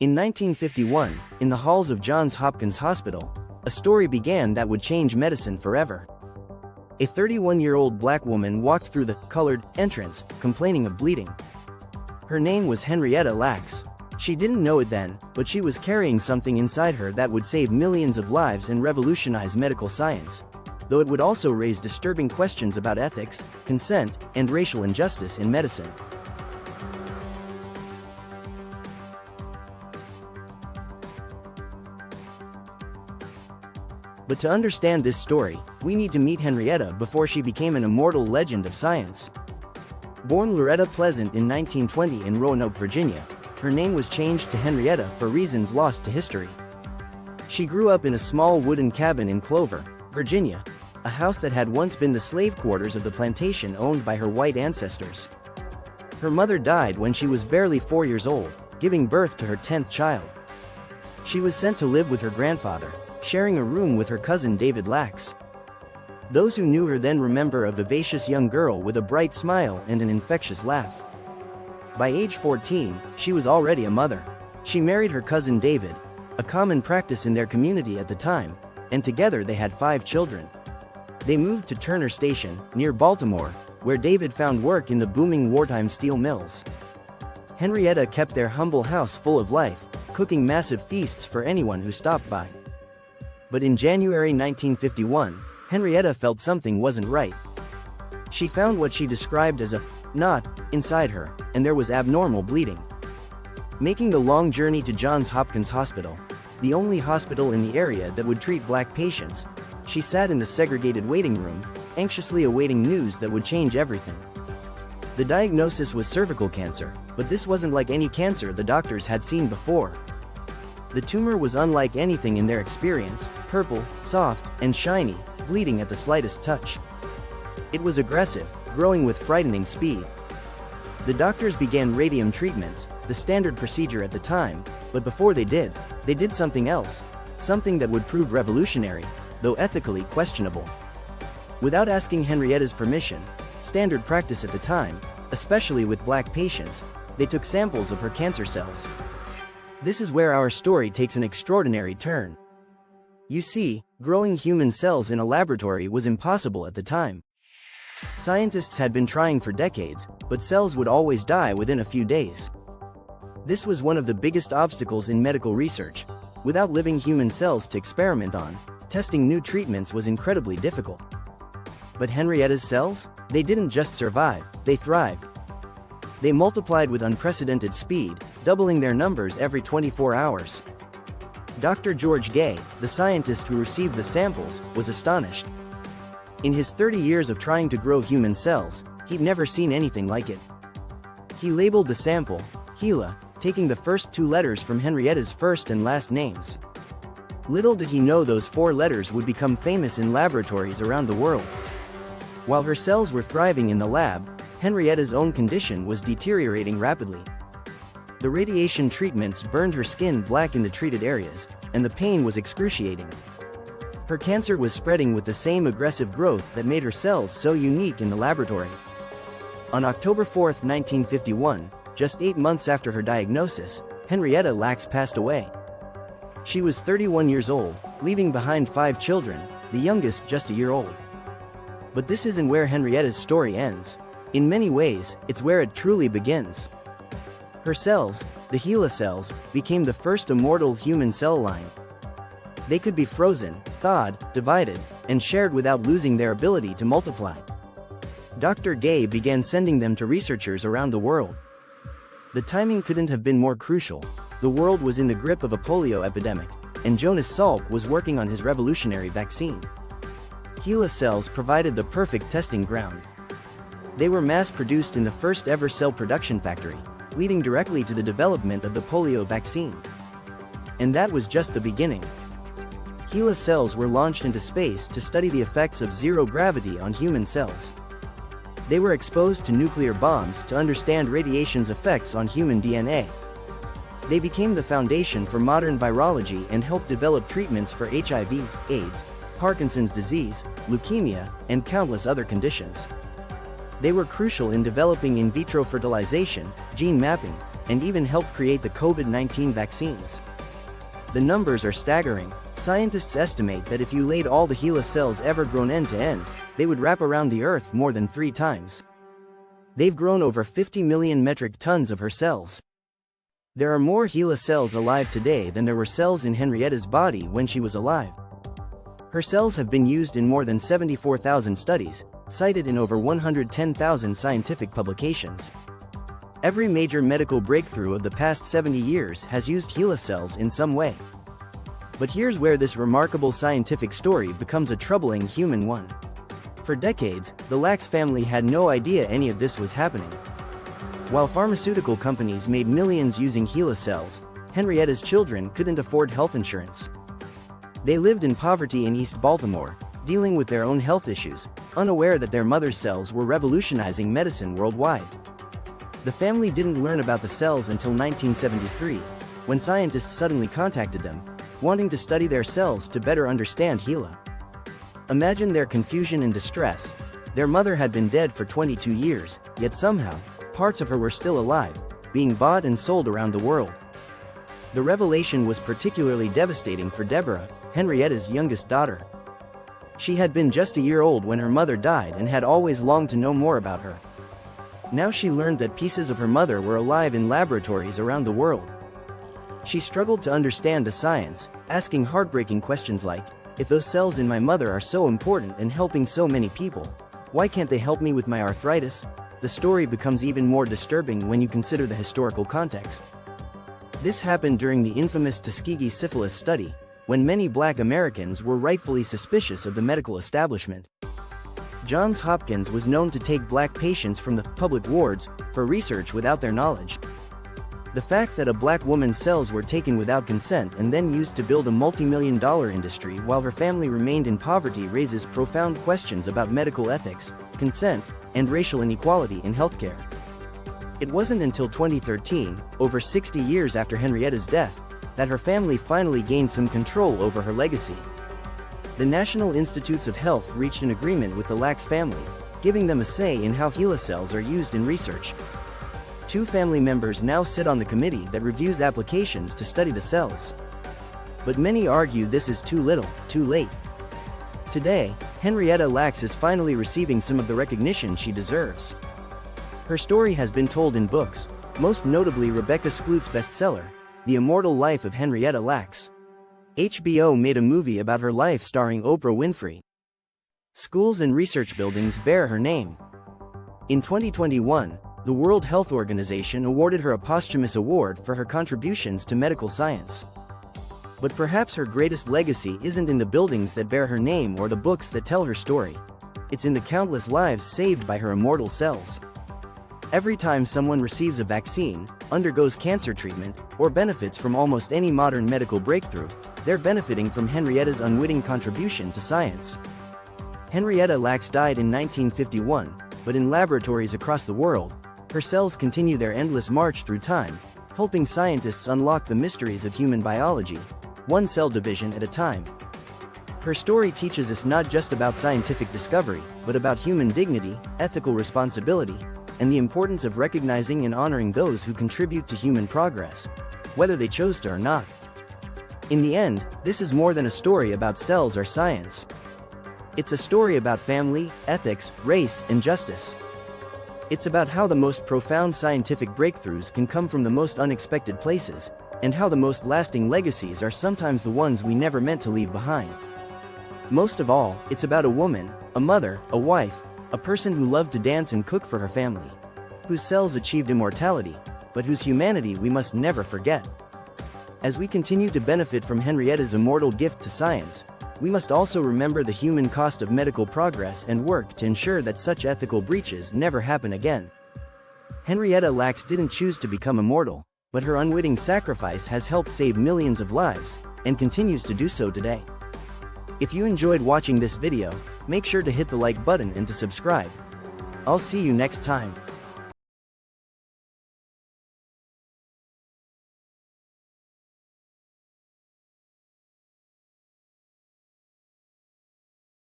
In 1951, in the halls of Johns Hopkins Hospital, a story began that would change medicine forever. A 31-year-old black woman walked through the colored entrance, complaining of bleeding. Her name was Henrietta Lacks. She didn't know it then, but she was carrying something inside her that would save millions of lives and revolutionize medical science, though it would also raise disturbing questions about ethics, consent, and racial injustice in medicine. But to understand this story, we need to meet Henrietta before she became an immortal legend of science. Born Loretta Pleasant in 1920 in Roanoke, Virginia, her name was changed to Henrietta for reasons lost to history. She grew up in a small wooden cabin in Clover, Virginia, a house that had once been the slave quarters of the plantation owned by her white ancestors. Her mother died when she was barely 4 years old, giving birth to her 10th child. She was sent to live with her grandfather, sharing a room with her cousin David Lacks. Those who knew her then remember a vivacious young girl with a bright smile and an infectious laugh. By age 14, she was already a mother. She married her cousin David, a common practice in their community at the time, and together they had 5 children. They moved to Turner Station, near Baltimore, where David found work in the booming wartime steel mills. Henrietta kept their humble house full of life, cooking massive feasts for anyone who stopped by. But in January 1951, Henrietta felt something wasn't right. She found what she described as a knot inside her, and there was abnormal bleeding. Making the long journey to Johns Hopkins Hospital, the only hospital in the area that would treat black patients, she sat in the segregated waiting room, anxiously awaiting news that would change everything. The diagnosis was cervical cancer, but this wasn't like any cancer the doctors had seen before. The tumor was unlike anything in their experience, purple, soft, and shiny, bleeding at the slightest touch. It was aggressive, growing with frightening speed. The doctors began radium treatments, the standard procedure at the time, but before they did something else, something that would prove revolutionary, though ethically questionable. Without asking Henrietta's permission, standard practice at the time, especially with black patients, they took samples of her cancer cells. This is where our story takes an extraordinary turn. You see, growing human cells in a laboratory was impossible at the time. Scientists had been trying for decades, but cells would always die within a few days. This was one of the biggest obstacles in medical research. Without living human cells to experiment on, testing new treatments was incredibly difficult. But Henrietta's cells? They didn't just survive, they thrived. They multiplied with unprecedented speed, doubling their numbers every 24 hours. Dr. George Gay, the scientist who received the samples, was astonished. In his 30 years of trying to grow human cells, he'd never seen anything like it. He labeled the sample, HeLa, taking the first 2 letters from Henrietta's first and last names. Little did he know those 4 letters would become famous in laboratories around the world. While her cells were thriving in the lab, Henrietta's own condition was deteriorating rapidly. The radiation treatments burned her skin black in the treated areas, and the pain was excruciating. Her cancer was spreading with the same aggressive growth that made her cells so unique in the laboratory. On October 4, 1951, just 8 months after her diagnosis, Henrietta Lacks passed away. She was 31 years old, leaving behind 5 children, the youngest just a year old. But this isn't where Henrietta's story ends. In many ways, it's where it truly begins. Her cells, the HeLa cells, became the first immortal human cell line. They could be frozen, thawed, divided, and shared without losing their ability to multiply. Dr. Gay began sending them to researchers around the world. The timing couldn't have been more crucial. The world was in the grip of a polio epidemic, and Jonas Salk was working on his revolutionary vaccine. HeLa cells provided the perfect testing ground. They were mass-produced in the first ever cell production factory, leading directly to the development of the polio vaccine. And that was just the beginning. HeLa cells were launched into space to study the effects of zero gravity on human cells. They were exposed to nuclear bombs to understand radiation's effects on human DNA. They became the foundation for modern virology and helped develop treatments for HIV, AIDS, Parkinson's disease, leukemia, and countless other conditions. They were crucial in developing in vitro fertilization, gene mapping, and even helped create the COVID-19 vaccines. The numbers are staggering. Scientists estimate that if you laid all the HeLa cells ever grown end to end, they would wrap around the Earth more than 3 times. They've grown over 50 million metric tons of her cells. There are more HeLa cells alive today than there were cells in Henrietta's body when she was alive. Her cells have been used in more than 74,000 studies, cited in over 110,000 scientific publications. Every major medical breakthrough of the past 70 years has used HeLa cells in some way. But here's where this remarkable scientific story becomes a troubling human one. For decades, the Lacks family had no idea any of this was happening. While pharmaceutical companies made millions using HeLa cells, Henrietta's children couldn't afford health insurance. They lived in poverty in East Baltimore, dealing with their own health issues, unaware that their mother's cells were revolutionizing medicine worldwide. The family didn't learn about the cells until 1973, when scientists suddenly contacted them, wanting to study their cells to better understand HeLa. Imagine their confusion and distress. Their mother had been dead for 22 years, yet somehow, parts of her were still alive, being bought and sold around the world. The revelation was particularly devastating for Deborah, Henrietta's youngest daughter. She had been just a year old when her mother died and had always longed to know more about her. Now she learned that pieces of her mother were alive in laboratories around the world. She struggled to understand the science, asking heartbreaking questions like, if those cells in my mother are so important and helping so many people, why can't they help me with my arthritis? The story becomes even more disturbing when you consider the historical context. This happened during the infamous Tuskegee syphilis study, when many Black Americans were rightfully suspicious of the medical establishment. Johns Hopkins was known to take Black patients from the public wards for research without their knowledge. The fact that a Black woman's cells were taken without consent and then used to build a multi-million-dollar industry while her family remained in poverty raises profound questions about medical ethics, consent, and racial inequality in healthcare. It wasn't until 2013, over 60 years after Henrietta's death, that her family finally gained some control over her legacy. The National Institutes of Health reached an agreement with the Lacks family, giving them a say in how HeLa cells are used in research. 2 family members now sit on the committee that reviews applications to study the cells. But many argue this is too little, too late. Today, Henrietta Lacks is finally receiving some of the recognition she deserves. Her story has been told in books, most notably Rebecca Skloot's bestseller, The Immortal Life of Henrietta Lacks. HBO made a movie about her life starring Oprah Winfrey. Schools and research buildings bear her name. In 2021, the World Health Organization awarded her a posthumous award for her contributions to medical science. But perhaps her greatest legacy isn't in the buildings that bear her name or the books that tell her story. It's in the countless lives saved by her immortal cells. Every time someone receives a vaccine, undergoes cancer treatment, or benefits from almost any modern medical breakthrough, they're benefiting from Henrietta's unwitting contribution to science. Henrietta Lacks died in 1951, but in laboratories across the world, her cells continue their endless march through time, helping scientists unlock the mysteries of human biology, one cell division at a time. Her story teaches us not just about scientific discovery, but about human dignity, ethical responsibility, and the importance of recognizing and honoring those who contribute to human progress, whether they chose to or not. In the end, this is more than a story about cells or science. It's a story about family, ethics, race, and justice. It's about how the most profound scientific breakthroughs can come from the most unexpected places, and how the most lasting legacies are sometimes the ones we never meant to leave behind. Most of all, it's about a woman, a mother, a wife, a person who loved to dance and cook for her family, whose cells achieved immortality, but whose humanity we must never forget. As we continue to benefit from Henrietta's immortal gift to science, we must also remember the human cost of medical progress and work to ensure that such ethical breaches never happen again. Henrietta Lacks didn't choose to become immortal, but her unwitting sacrifice has helped save millions of lives, and continues to do so today. If you enjoyed watching this video, make sure to hit the like button and to subscribe. I'll see you next time.